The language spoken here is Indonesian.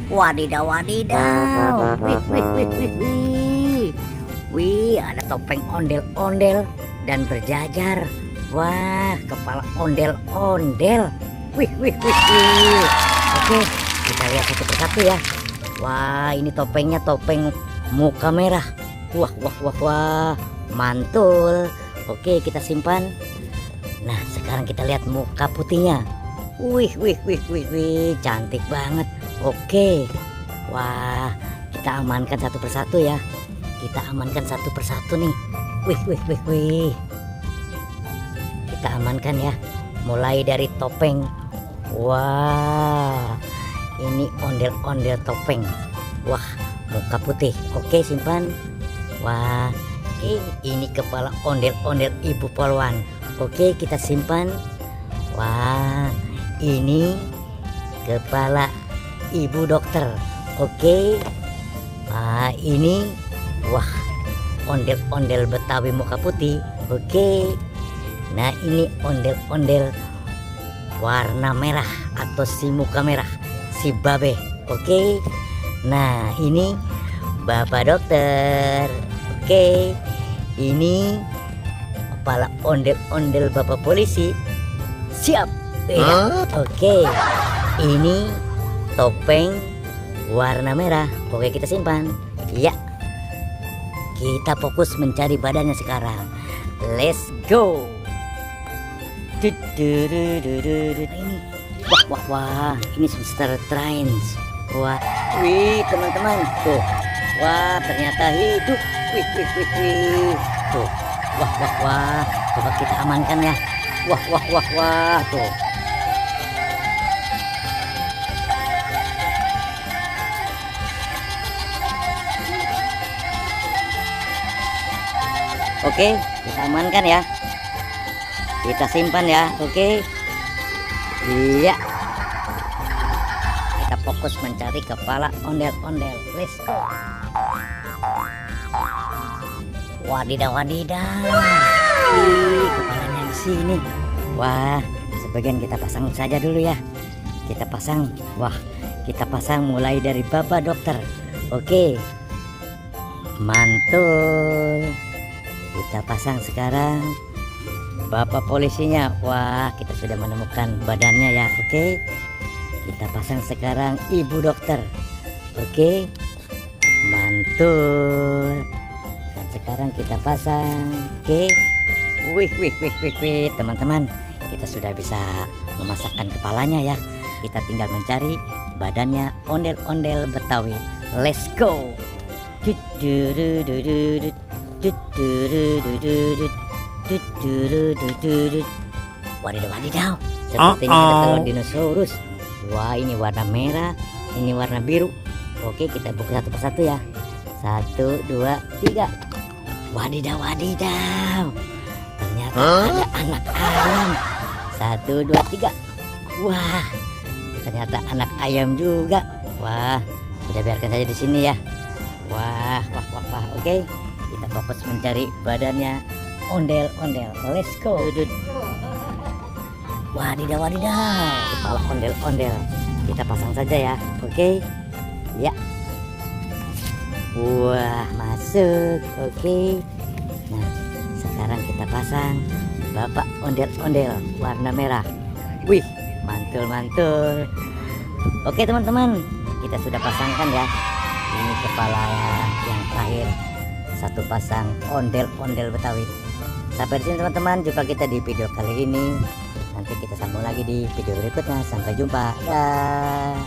Wadidaw, wadidaw. Wih, wih, wih, wih, wih. Wih, ada topeng ondel-ondel dan berjajar. Wah, kepala ondel-ondel. Wih, wih, wih, wih. Oke, kita lihat satu persatu ya. Wah, ini topengnya topeng muka merah. Wah, wah, wah, wah. Mantul. Oke, kita simpan. Nah, sekarang kita lihat muka putihnya. Wih, wih, wih, wih, wih. Cantik banget. Oke. Wah, kita amankan satu persatu ya. Kita amankan satu persatu nih. Wih, wih, wih, wih. Kita amankan ya. Mulai dari topeng. Wah, ini ondel-ondel topeng. Wah, muka putih. Oke, simpan. Wah, ini kepala ondel-ondel ibu polwan. Oke, kita simpan. Wah, ini kepala ibu dokter. Oke. Nah, ini wah, ondel-ondel Betawi muka putih. Oke. Nah, ini ondel-ondel warna merah atau si muka merah, si babe. Oke. Nah, ini bapak dokter. Oke. Ini kepala ondel-ondel bapak polisi. Siap. Ya. Oke. Ini topeng warna merah. Oke, kita simpan. Ya. Kita fokus mencari badannya sekarang. Let's go. Ini. Wah, wah, wah. Ini Mr. Trains. Wah. Wih, teman-teman. Tuh. Wah, ternyata hidup. Wih, wih, wih, wih. Tuh. Wah, wah, wah. Coba kita amankan ya. Wah, wah, wah, wah. Tuh. Oke, kita amankan ya. Kita simpan ya. Oke. Iya. Kita fokus mencari kepala ondel-ondel. Let's go. Wadidaw, wadidaw. Kepalanya di sini. Wah, sebagian kita pasang saja dulu ya. Kita pasang. Wah, kita pasang mulai dari bapak dokter. Oke. Mantul. Kita pasang sekarang bapak polisinya. Wah, kita sudah menemukan badannya ya. Oke. Kita pasang sekarang ibu dokter. Oke. Mantul. Dan sekarang kita pasang. Oke. Wih, wih, wih, wih, wih. Teman-teman, kita sudah bisa memasakkan kepalanya ya. Kita tinggal mencari badannya ondel-ondel Betawi. Let's go. Wadidaw, wadidaw. Sepertinya ada telur dinosaurus. Wah, ini warna merah, ini warna biru. Oke, kita buka satu persatu ya. 1, 2, 3. Wadidaw, wadidaw. Ternyata ada anak ayam. 1, 2, 3. Wah, ternyata anak ayam juga. Wah, kita biarkan saja di sini ya. Wah, wah, wah, wah. Oke, kita fokus mencari badannya ondel-ondel. Let's go. Wadidaw, wadidaw. Kepala ondel-ondel. Kita pasang saja ya. Oke. Ya. Wah, masuk. Oke. Nah, sekarang kita pasang bapak ondel-ondel warna merah. Wih, mantul, mantul. Oke, teman-teman, kita sudah pasangkan ya. Ini kepala yang terakhir. Satu pasang ondel-ondel Betawi. Sampai di sini teman-teman, jumpa kita di video kali ini. Nanti kita sambung lagi di video berikutnya. Sampai jumpa. Dah.